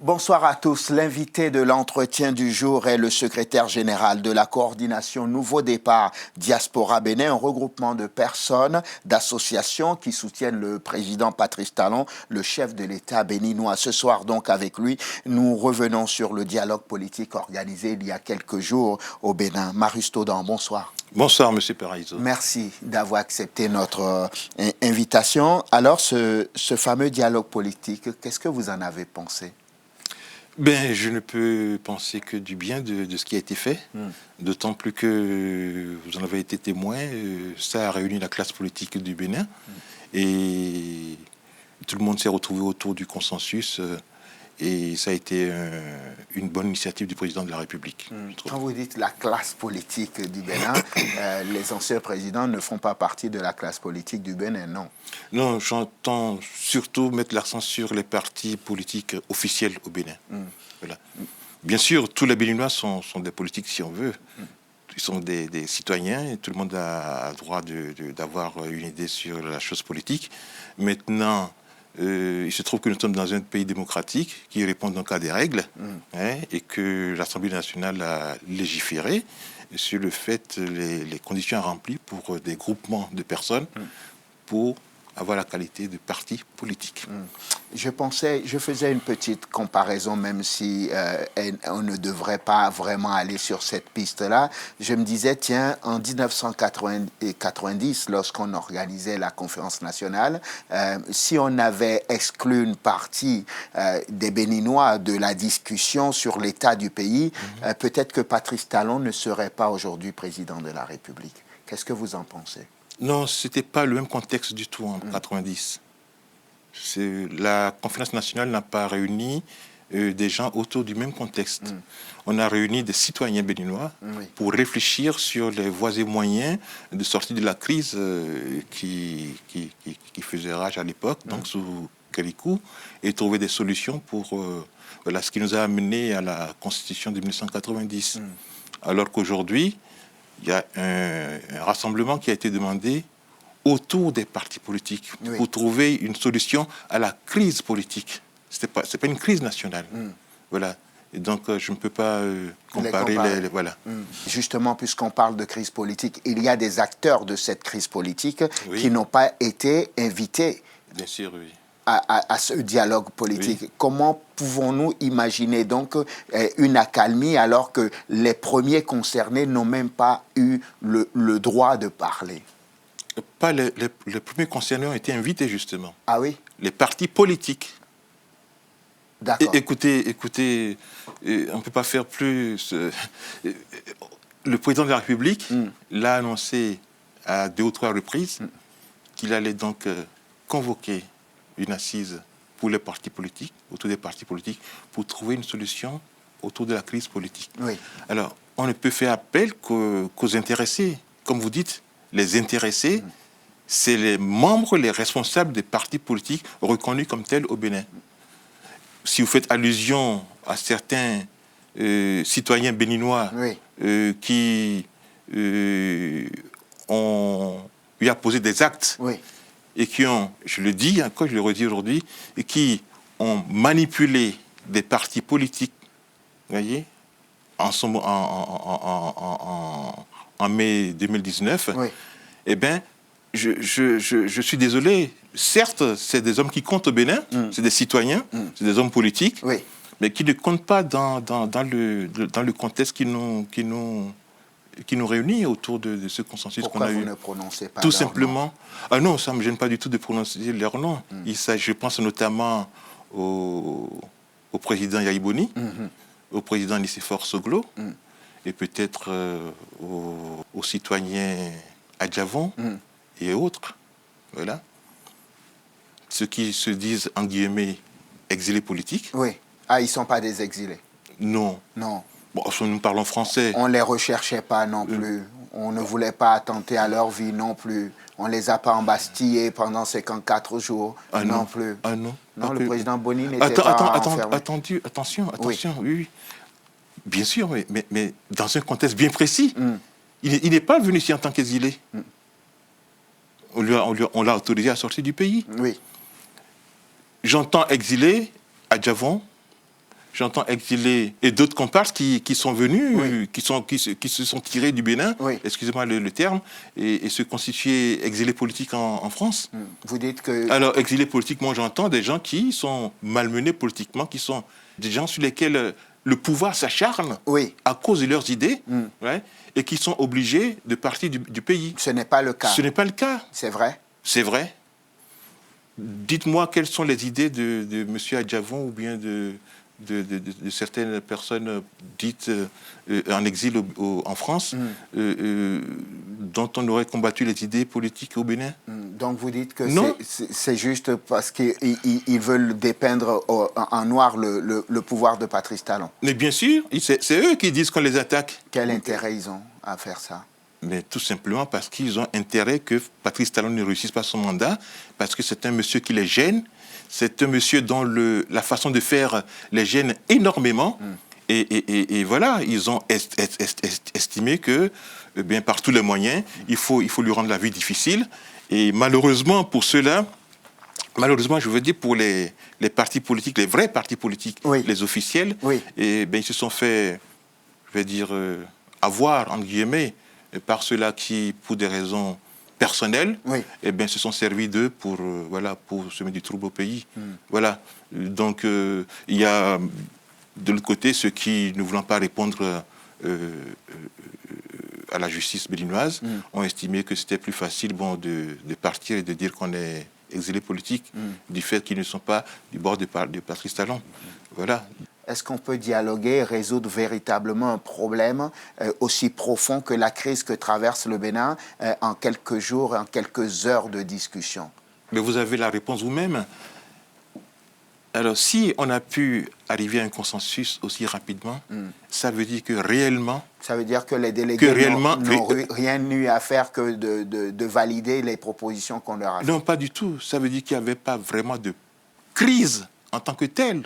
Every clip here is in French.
Bonsoir à tous. L'invité de l'entretien du jour est le secrétaire général de la coordination Nouveau Départ Diaspora Bénin, un regroupement de personnes, d'associations qui soutiennent le président Patrice Talon, le chef de l'État béninois. Ce soir donc avec lui, nous revenons sur le dialogue politique organisé il y a quelques jours au Bénin. Marius Taudan, bonsoir. Bonsoir, M. Paraiso. Merci d'avoir accepté notre invitation. Alors, ce fameux dialogue politique, qu'est-ce que vous en avez pensé ? Ben, je ne peux penser que du bien de ce qui a été fait, d'autant plus que vous en avez été témoin. Ça a réuni la classe politique du Bénin et tout le monde s'est retrouvé autour du consensus et ça a été une bonne initiative du président de la République. Quand vous dites la classe politique du Bénin, les anciens présidents ne font pas partie de la classe politique du Bénin, non? Non, j'entends surtout mettre l'accent sur les partis politiques officiels au Bénin. Voilà. Bien sûr, tous les Béninois sont des politiques, si on veut. Ils sont des citoyens et tout le monde a le droit d'avoir une idée sur la chose politique. Maintenant, il se trouve que nous sommes dans un pays démocratique qui répond donc à des règles et que l'Assemblée nationale a légiféré sur le fait, les conditions remplies pour des groupements de personnes pour avoir la qualité de parti politique. Je faisais une petite comparaison, même si on ne devrait pas vraiment aller sur cette piste-là. Je me disais, tiens, en 1990, lorsqu'on organisait la conférence nationale, si on avait exclu une partie des Béninois de la discussion sur l'état du pays, peut-être que Patrice Talon ne serait pas aujourd'hui président de la République. Qu'est-ce que vous en pensez ? Non, ce n'était pas le même contexte du tout en 90. La conférence nationale n'a pas réuni des gens autour du même contexte. On a réuni des citoyens béninois pour réfléchir sur les voies et moyens de sortie de la crise qui faisait rage à l'époque, donc sous Kélikou, et trouver des solutions pour ce qui nous a amené à la Constitution de 1990. Alors qu'aujourd'hui, il y a un rassemblement qui a été demandé autour des partis politiques pour trouver une solution à la crise politique. C'est pas une crise nationale. Voilà. Et donc, je ne peux pas comparer les voilà. Justement, puisqu'on parle de crise politique, il y a des acteurs de cette crise politique qui n'ont pas été invités. Bien sûr, oui. À ce dialogue politique. Comment pouvons-nous imaginer donc une accalmie alors que les premiers concernés n'ont même pas eu le droit de parler? Pas les premiers concernés ont été invités, justement. Ah oui? Les partis politiques. D'accord. Écoutez, on ne peut pas faire plus. Le président de la République l'a annoncé à 2 ou 3 reprises qu'il allait donc convoquer une assise pour les partis politiques, autour des partis politiques, pour trouver une solution autour de la crise politique. Oui. Alors, on ne peut faire appel qu'aux intéressés. Comme vous dites, les intéressés, c'est les membres, les responsables des partis politiques reconnus comme tels au Bénin. Si vous faites allusion à certains citoyens béninois qui ont eu à poser des actes et qui ont, je le dis encore, je le redis aujourd'hui, et qui ont manipulé des partis politiques, vous voyez, en mai 2019, eh bien, je suis désolé. Certes, c'est des hommes qui comptent au Bénin, c'est des citoyens, c'est des hommes politiques, mais qui ne comptent pas dans le contexte qui nous réunit autour de ce consensus qu'on a eu. Pourquoi vous ne prononcez pas tout leur simplement. nom? Ah non, ça ne me gêne pas du tout de prononcer leur nom. Je pense notamment au président Yaïboni, au président Nicéphore Soglo, et peut-être aux citoyens Adjavon et autres. Voilà. Ceux qui se disent, en guillemets, exilés politiques. Oui. Ah, ils ne sont pas des exilés? Non. Non. Bon, nous parlons français. On ne les recherchait pas non plus. On ne voulait pas attenter à leur vie non plus. On ne les a pas embastillés pendant 54 jours non plus. Ah non. Non, le président Boni n'était pas enfermé. Attention. Oui. Bien sûr, mais dans un contexte bien précis. Il n'est pas venu ici en tant qu'exilé. On l'a autorisé à sortir du pays. Oui. J'entends exilé à Djavon, j'entends exilé et d'autres comparses qui sont venus, Oui. qui se sont tirés du Bénin, Oui. excusez-moi le terme, et se constituer exilés politiques en France. Vous dites que... Alors, exilés politiquement, j'entends des gens qui sont malmenés politiquement, qui sont des gens sur lesquels le pouvoir s'acharne Oui. à cause de leurs idées, ouais, et qui sont obligés de partir du pays. Ce n'est pas le cas. Ce n'est pas le cas. C'est vrai? C'est vrai. Dites-moi quelles sont les idées de M. Adjavon ou bien de certaines personnes dites en exil en France, dont on aurait combattu les idées politiques au Bénin. Donc vous dites que Non. c'est juste parce qu'ils veulent dépeindre en noir le pouvoir de Patrice Talon. Mais bien sûr, c'est eux qui disent qu'on les attaque. Quel intérêt ils ont à faire ça? Mais tout simplement parce qu'ils ont intérêt que Patrice Talon ne réussisse pas son mandat, parce que c'est un monsieur qui les gêne, c'est un monsieur dont la façon de faire les gêne énormément. Et voilà, ils ont estimé que, bien, par tous les moyens, il faut lui rendre la vie difficile. Et malheureusement, pour ceux-là, je veux dire pour les partis politiques, les vrais partis politiques, oui. les officiels, oui. et bien, ils se sont fait, je vais dire, avoir, entre guillemets, par ceux-là qui, pour des raisons personnelles, oui. eh bien, se sont servis d'eux pour semer du trouble au pays. Voilà. Donc, il y a de l'autre côté ceux qui, ne voulant pas répondre à la justice béninoise, ont estimé que c'était plus facile de partir et de dire qu'on est exilé politique du fait qu'ils ne sont pas du bord de Patrice Talon. Voilà. Est-ce qu'on peut dialoguer et résoudre véritablement un problème aussi profond que la crise que traverse le Bénin en quelques jours, en quelques heures de discussion? Mais vous avez la réponse vous-même. Alors, si on a pu arriver à un consensus aussi rapidement, ça veut dire que réellement... Ça veut dire que les délégués n'ont rien eu à faire que de valider les propositions qu'on leur a faites? Non, pas du tout. Ça veut dire qu'il n'y avait pas vraiment de crise en tant que telle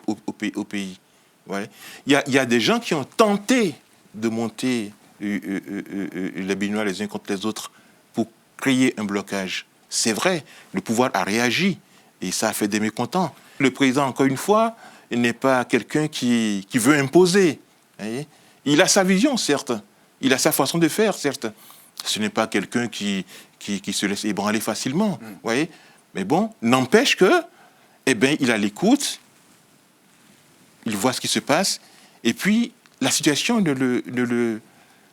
au pays. Ouais. Il y a des gens qui ont tenté de monter les Béninois les uns contre les autres pour créer un blocage. C'est vrai, le pouvoir a réagi et ça a fait des mécontents. Le président, encore une fois, n'est pas quelqu'un qui veut imposer. Voyez. Il a sa vision, certes. Il a sa façon de faire, certes. Ce n'est pas quelqu'un qui se laisse ébranler facilement. Voyez. Mais bon, n'empêche que eh bien, il a l'écoute, il voit ce qui se passe, et puis la situation ne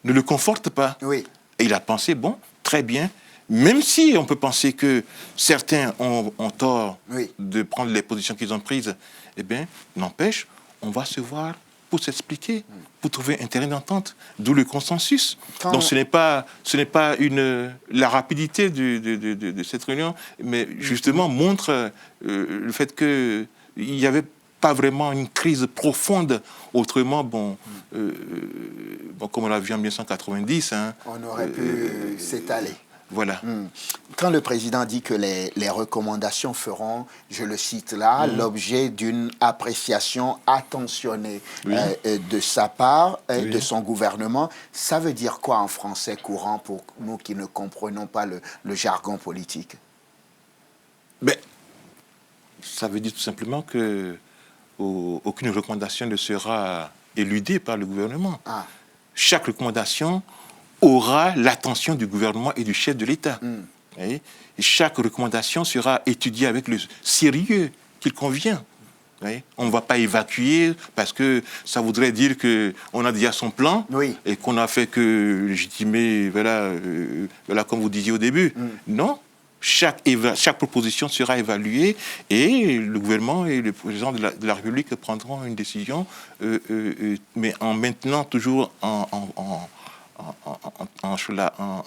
le conforte pas. Oui. Et il a pensé, bon, très bien, même si on peut penser que certains ont tort de prendre les positions qu'ils ont prises, eh bien, n'empêche, on va se voir pour s'expliquer, pour trouver un terrain d'entente, d'où le consensus. Donc ce n'est pas la rapidité de cette réunion, mais justement montre le fait qu'il n'y avait pas vraiment une crise profonde. Autrement, comme on l'a vu en 1990... on aurait pu s'étaler. Voilà. Quand le président dit que les recommandations feront, je le cite là, l'objet d'une appréciation attentionnée de sa part, de son gouvernement, ça veut dire quoi en français courant pour nous qui ne comprenons pas le jargon politique? Ben, ça veut dire tout simplement que aucune recommandation ne sera éludée par le gouvernement. Chaque recommandation aura l'attention du gouvernement et du chef de l'État. Et chaque recommandation sera étudiée avec le sérieux qu'il convient. On ne va pas évacuer parce que ça voudrait dire qu'on a déjà son plan et qu'on n'a fait que légitimer, voilà, comme vous disiez au début. Non, chaque proposition sera évaluée et le gouvernement et le président de la République prendront une décision, mais en maintenant toujours en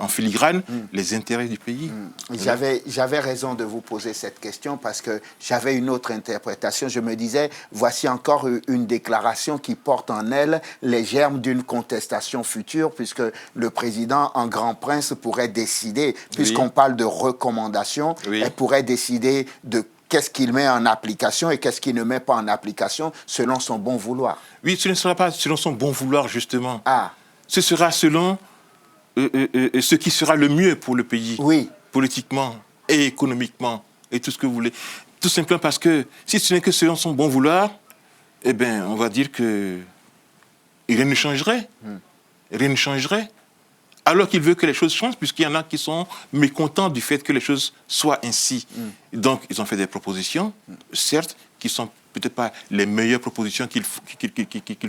filigrane les intérêts du pays. J'avais raison de vous poser cette question parce que j'avais une autre interprétation. Je me disais, voici encore une déclaration qui porte en elle les germes d'une contestation future, puisque le président, en grand prince, pourrait décider, puisqu'on parle de recommandations, elle pourrait décider de qu'est-ce qu'il met en application et qu'est-ce qu'il ne met pas en application selon son bon vouloir. Oui, ce ne sera pas selon son bon vouloir, justement. Ah. Ce sera selon ce qui sera le mieux pour le pays, oui. Politiquement et économiquement, et tout ce que vous voulez. Tout simplement parce que si ce n'est que selon son bon vouloir, eh bien, on va dire que rien ne changerait. Rien ne changerait. Alors qu'il veut que les choses changent, puisqu'il y en a qui sont mécontents du fait que les choses soient ainsi. Donc, ils ont fait des propositions, certes, qui ne sont peut-être pas les meilleures propositions qu'il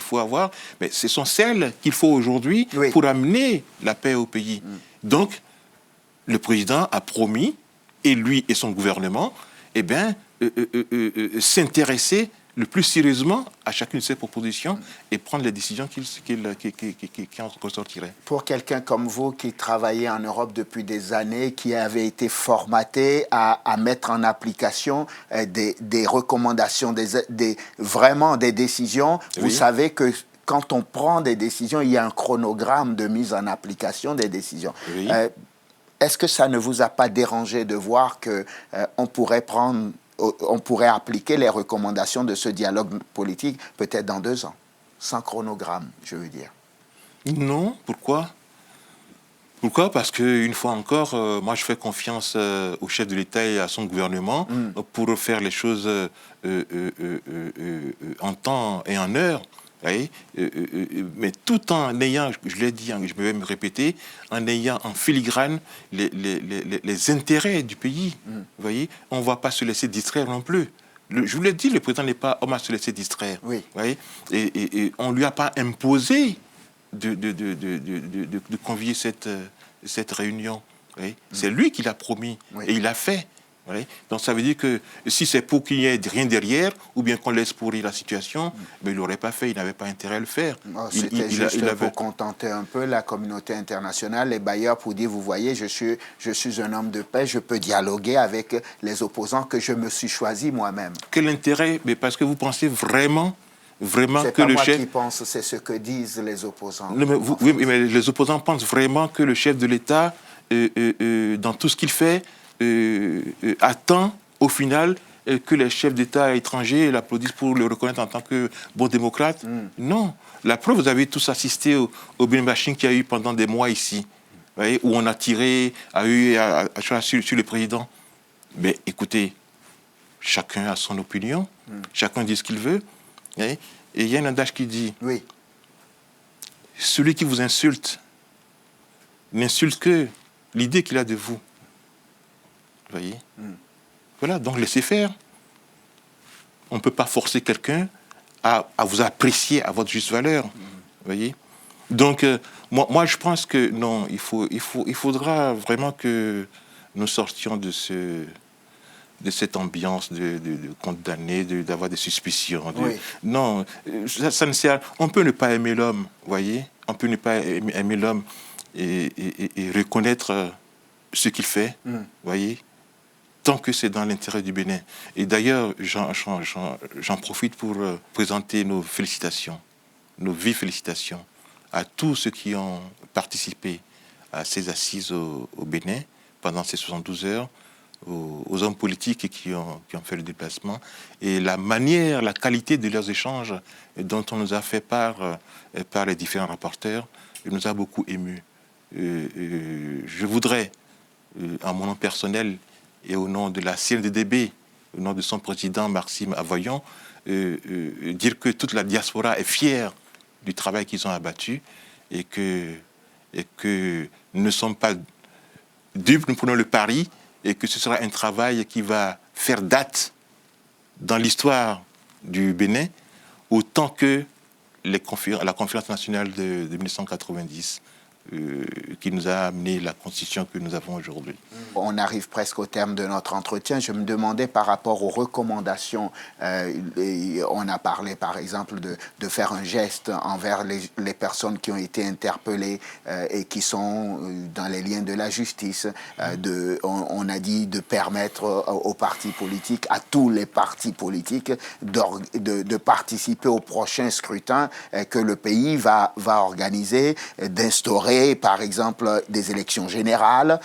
faut avoir, mais ce sont celles qu'il faut aujourd'hui pour amener la paix au pays. Donc, le président a promis, et lui et son gouvernement, eh bien, s'intéresser le plus sérieusement à chacune de ces propositions et prendre les décisions qui en ressortiraient. Pour quelqu'un comme vous qui travaillait en Europe depuis des années, qui avait été formaté à mettre en application des recommandations, vraiment des décisions, vous savez que quand on prend des décisions, il y a un chronogramme de mise en application des décisions. Oui. Est-ce que ça ne vous a pas dérangé de voir qu'on on pourrait appliquer les recommandations de ce dialogue politique peut-être dans 2 ans, sans chronogramme, je veux dire? Non, pourquoi? Pourquoi? Parce qu'une fois encore, moi je fais confiance au chef de l'État et à son gouvernement pour faire les choses en temps et en heure. Voyez, mais tout en ayant, je l'ai dit, je vais me répéter, en ayant en filigrane les intérêts du pays. Voyez, on ne va pas se laisser distraire non plus. Je vous l'ai dit, le président n'est pas homme à se laisser distraire. Oui. Voyez, et on ne lui a pas imposé de convier cette réunion. C'est lui qui l'a promis et il l'a fait. Donc ça veut dire que si c'est pour qu'il n'y ait rien derrière ou bien qu'on laisse pourrir la situation, mais il ne l'aurait pas fait, il n'avait pas intérêt à le faire. C'était juste pour contenter un peu la communauté internationale, les bailleurs, pour dire, vous voyez, je suis un homme de paix, je peux dialoguer avec les opposants que je me suis choisi moi-même. Quel intérêt? Mais parce que vous pensez vraiment c'est que pas le moi chef... qui pense, c'est ce que disent les opposants. Non, mais oui, mais les opposants pensent vraiment que le chef de l'État, dans tout ce qu'il fait, attend au final que les chefs d'État étrangers l'applaudissent pour le reconnaître en tant que bon démocrate. Non. La preuve, vous avez tous assisté au binbashing qu'il y a eu pendant des mois ici, voyez, où on a tiré sur le président. Mais écoutez, chacun a son opinion, chacun dit ce qu'il veut. Et il y a un adage qui dit, celui qui vous insulte n'insulte que l'idée qu'il a de vous. Vous voyez? Voilà, donc laissez faire. On ne peut pas forcer quelqu'un à vous apprécier à votre juste valeur. Vous voyez? Donc, moi, je pense que non, il faudra vraiment que nous sortions de cette ambiance de condamner, d'avoir des suspicions. Non, ça ne sert. On peut ne pas aimer l'homme, vous voyez? On peut ne pas aimer l'homme et reconnaître ce qu'il fait, vous voyez? Tant que c'est dans l'intérêt du Bénin. Et d'ailleurs, j'en profite pour présenter nos félicitations, nos vives félicitations à tous ceux qui ont participé à ces assises au Bénin pendant ces 72 heures, aux hommes politiques qui ont fait le déplacement, et la manière, la qualité de leurs échanges dont on nous a fait part par les différents rapporteurs, nous a beaucoup émus. Je voudrais, en mon nom personnel, et au nom de la CNDDB, au nom de son président Maxime Avoyon, dire que toute la diaspora est fière du travail qu'ils ont abattu et que nous ne sommes pas dupes, nous prenons le pari et que ce sera un travail qui va faire date dans l'histoire du Bénin autant que la conférence nationale de 1990 qui nous a amené la constitution que nous avons aujourd'hui. On arrive presque au terme de notre entretien. Je me demandais par rapport aux recommandations, on a parlé par exemple de faire un geste envers les personnes qui ont été interpellées et qui sont dans les liens de la justice. On a dit de permettre aux partis politiques, à tous les partis politiques, de participer au prochain scrutin que le pays va organiser, d'instaurer par exemple des élections générales.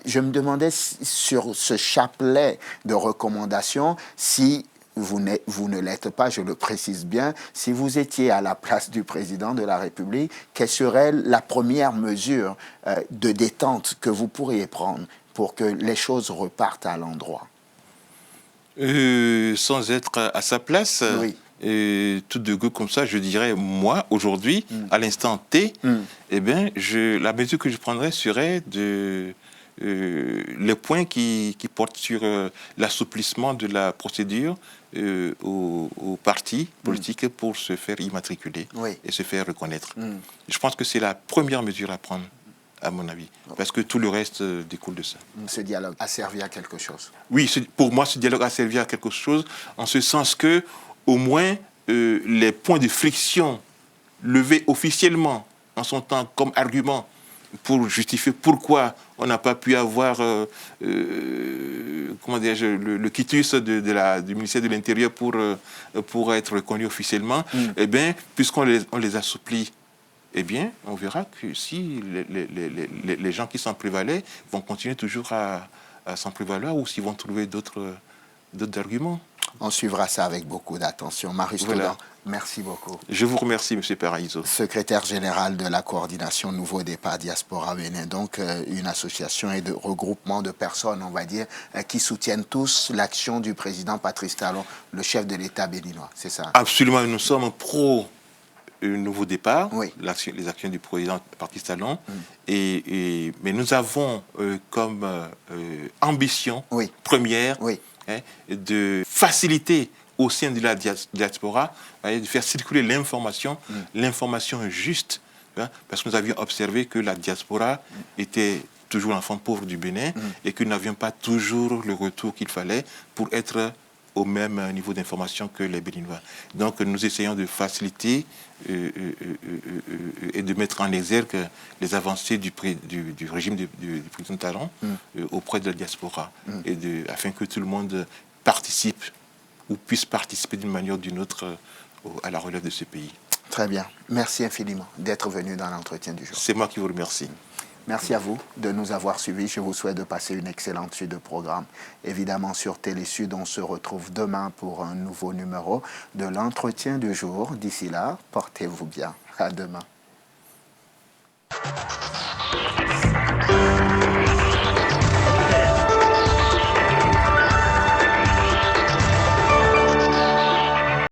je me demandais sur ce chapelet de recommandations, si vous ne l'êtes pas, je le précise bien, si vous étiez à la place du président de la République, quelle serait la première mesure de détente que vous pourriez prendre pour que les choses repartent à l'endroit? Sans être à sa place, Oui. Tout de go comme ça, je dirais, moi, aujourd'hui, à l'instant T, eh bien, la mesure que je prendrais serait les points qui portent sur l'assouplissement de la procédure aux partis politiques pour se faire immatriculer et se faire reconnaître. Je pense que c'est la première mesure à prendre, à mon avis, parce que tout le reste découle de ça. Ce dialogue a servi à quelque chose? Oui, pour moi, ce dialogue a servi à quelque chose, en ce sens que, au moins, les points de friction levés officiellement en son temps comme argument pour justifier pourquoi on n'a pas pu avoir comment le quitus du ministère de l'Intérieur pour être reconnu officiellement, eh bien, puisqu'on les assouplit, eh bien, on verra que si les gens qui s'en prévalaient vont continuer toujours à s'en prévaloir ou s'ils vont trouver d'autres arguments. On suivra ça avec beaucoup d'attention. Marius Taudan, merci beaucoup. Je vous remercie, M. Paraiso. Secrétaire général de la coordination Nouveau Départ Diaspora Bénin, donc une association et de regroupement de personnes, on va dire, qui soutiennent tous l'action du président Patrice Talon, le chef de l'État béninois, c'est ça? Absolument, nous sommes pro Nouveau Départ, oui. Les actions du président Patrice Talon, mais nous avons comme ambition première de faciliter au sein de la diaspora, de faire circuler l'information, l'information juste, parce que nous avions observé que la diaspora était toujours l'enfant pauvre du Bénin et que nous n'avions pas toujours le retour qu'il fallait pour être au même niveau d'information que les Béninois. Donc nous essayons de faciliter et de mettre en exergue les avancées du régime du président Talon auprès de la diaspora, afin que tout le monde participe ou puisse participer d'une manière ou d'une autre à la relève de ce pays. Très bien. Merci infiniment d'être venu dans l'entretien du jour. C'est moi qui vous remercie. Merci à vous de nous avoir suivis. Je vous souhaite de passer une excellente suite de programmes. Évidemment, sur Télésud, on se retrouve demain pour un nouveau numéro de l'entretien du jour. D'ici là, portez-vous bien. À demain.